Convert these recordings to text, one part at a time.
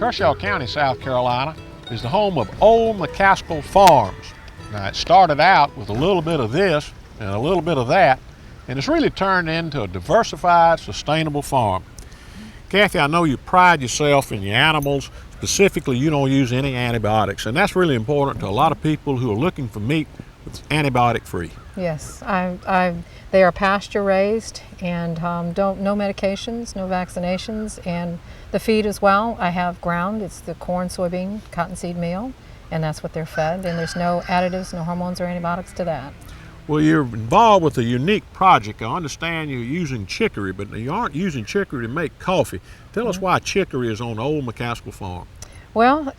Kershaw County, South Carolina, is the home of old McCaskill's Farms. Now, it started out with a little bit of this and a little bit of that, and it's really turned into a diversified, sustainable farm. Kathy, I know you pride yourself in your animals. Specifically, you don't use any antibiotics, and that's really important to a lot of people who are looking for meat that's antibiotic-free. Yes, they are pasture raised and no medications, no vaccinations, and the feed as well. I have ground. It's the corn, soybean, cottonseed meal, and that's what they're fed. And there's no additives, no hormones or antibiotics to that. Well, you're involved with a unique project. I understand you're using chicory, but you aren't using chicory to make coffee. Tell us why chicory is on the old McCaskill farm. Well,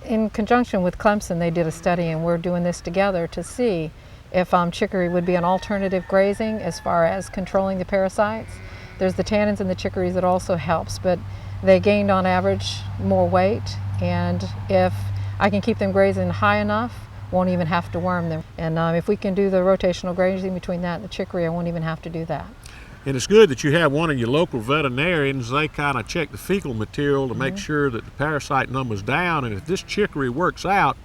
in conjunction with Clemson, they did a study, and we're doing this together to see if chicory would be an alternative grazing as far as controlling the parasites. There's the tannins in the chicories that also helps, but they gained on average more weight, and if I can keep them grazing high enough, won't even have to worm them. And if we can do the rotational grazing between that and the chicory, I won't even have to do that. And it's good that you have one of your local veterinarians. They kind of check the fecal material to make sure that the parasite number's down, and if this chicory works out,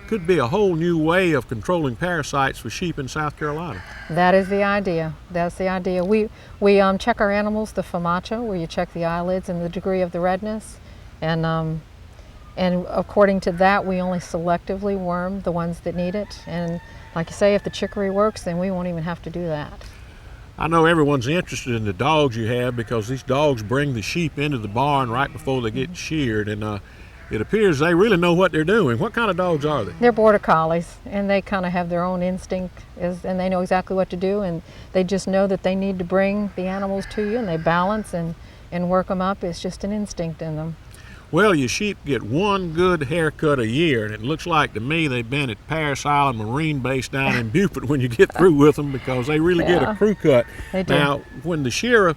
could be a whole new way of controlling parasites for sheep in South Carolina. That is the idea. That's the idea. We check our animals, the FAMACHA, where you check the eyelids and the degree of the redness, and according to that, we only selectively worm the ones that need it. And like you say, if the chicory works, then we won't even have to do that. I know everyone's interested in the dogs you have because these dogs bring the sheep into the barn right before they get sheared, and it appears they really know what they're doing. What kind of dogs are they? They're border collies, and they kind of have their own instinct, and they know exactly what to do, and they just know that they need to bring the animals to you, and they balance and work them up. It's just an instinct in them. Well, your sheep get one good haircut a year, and it looks like to me they've been at Paris Island Marine Base down in Beaufort when you get through with them, because they really get a crew cut. They do. Now, when the shearer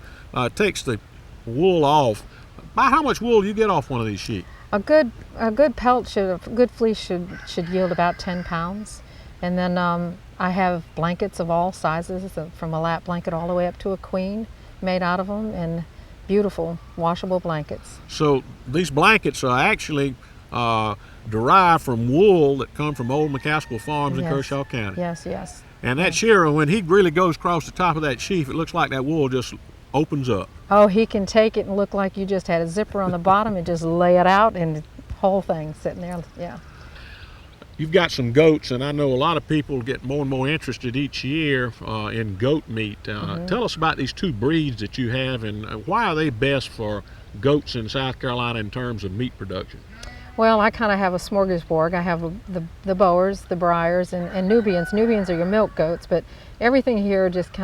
takes the wool off, about how much wool do you get off one of these sheep? A good fleece should yield about 10 pounds, and then I have blankets of all sizes, from a lap blanket all the way up to a queen, made out of them, and beautiful washable blankets. So these blankets are actually derived from wool that come from old McCaskill Farms in Kershaw County. Yes, yes. And that shearer, when he really goes across the top of that sheep, it looks like that wool just opens up. Oh, he can take it and look like you just had a zipper on the bottom and just lay it out, and the whole thing sitting there. Yeah. You've got some goats, and I know a lot of people get more and more interested each year in goat meat. Tell us about these two breeds that you have, and why are they best for goats in South Carolina in terms of meat production? Well, I kind of have a smorgasbord. I have the Boers, the Briars, and Nubians. Nubians are your milk goats, but everything here just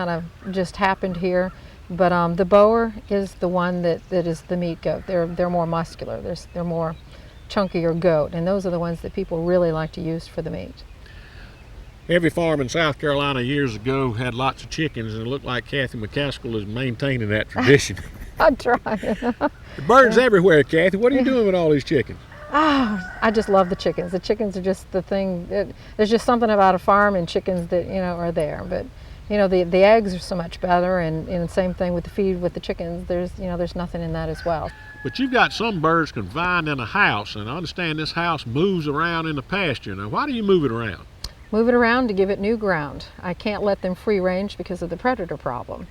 happened here. But the Boer is the one that is the meat goat. They're more muscular. They're more chunkier goat, and those are the ones that people really like to use for the meat. Every farm in South Carolina years ago had lots of chickens, and it looked like Kathy McCaskill is maintaining that tradition. I try. The birds everywhere, Kathy. What are you doing with all these chickens? Oh, I just love the chickens. The chickens are just the thing. There's just something about a farm and chickens that are there. But the eggs are so much better, and same thing with the feed with the chickens. There's nothing in that as well. But you've got some birds confined in a house, and I understand this house moves around in the pasture. Now, why do you move it around? Move it around to give it new ground. I can't let them free range because of the predator problem.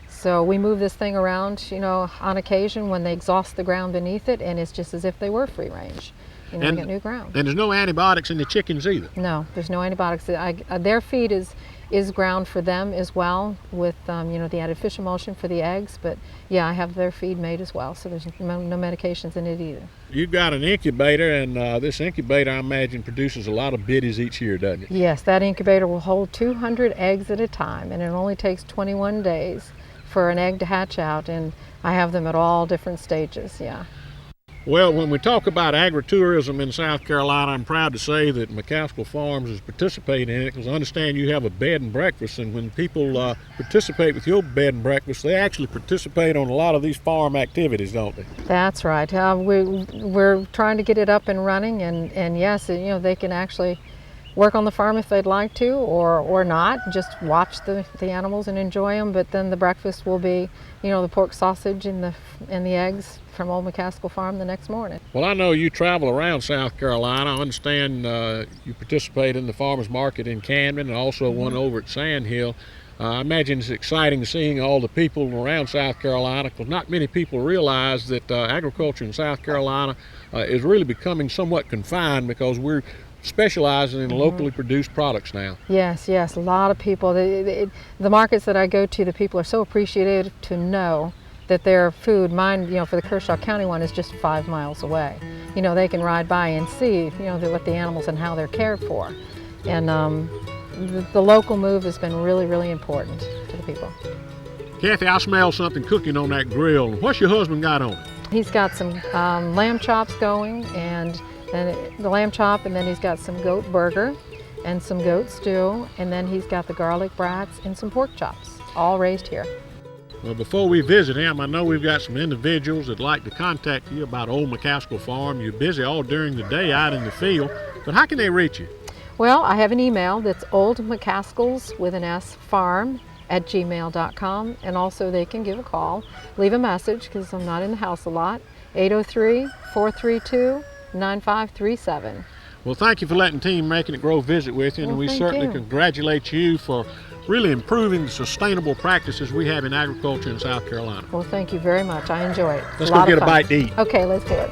So we move this thing around, on occasion when they exhaust the ground beneath it, and it's just as if they were free range. We get new ground. And there's no antibiotics in the chickens either? No, there's no antibiotics. Their feed is ground for them as well, with the added fish emulsion for the eggs. But yeah, I have their feed made as well, so there's no medications in it either. You've got an incubator, and this incubator, I imagine, produces a lot of biddies each year, doesn't it? Yes, that incubator will hold 200 eggs at a time, and it only takes 21 days for an egg to hatch out, and I have them at all different stages. Yeah. Well, when we talk about agritourism in South Carolina, I'm proud to say that McCaskill Farms is participating in it, because I understand you have a bed and breakfast, and when people participate with your bed and breakfast, they actually participate on a lot of these farm activities, don't they? That's right. We're trying to get it up and running, and yes, they can actually work on the farm if they'd like to, or not, just watch the animals and enjoy them. But then the breakfast will be, the pork sausage and the eggs from Old McCaskill Farm the next morning. Well, I know you travel around South Carolina. I understand you participate in the farmers market in Camden and also one over at Sand Hill. I imagine it's exciting seeing all the people around South Carolina, because not many people realize that agriculture in South Carolina is really becoming somewhat confined, because we're specializing in locally produced products now. Yes, a lot of people. The markets that I go to, the people are so appreciative to know that their food, mine, for the Kershaw County one, is just 5 miles away. They can ride by and see, what the animals and how they're cared for. And the local move has been really, really important to the people. Kathy, I smell something cooking on that grill. What's your husband got on it? He's got some lamb chops going, and the lamb chop, and then he's got some goat burger and some goat stew, and then he's got the garlic brats and some pork chops, all raised here. Well, before we visit him, I know we've got some individuals that'd like to contact you about Old McCaskill Farm. You're busy all during the day out in the field, but how can they reach you? Well, I have an email that's oldmccaskills with an S farm@gmail.com, and also they can give a call, leave a message, because I'm not in the house a lot, 803-432-9537. Well, thank you for letting Team Making It Grow visit with you, and we certainly congratulate you for really improving the sustainable practices we have in agriculture in South Carolina. Well, thank you very much. I enjoy it. Let's go get a bite to eat. Okay, let's do it.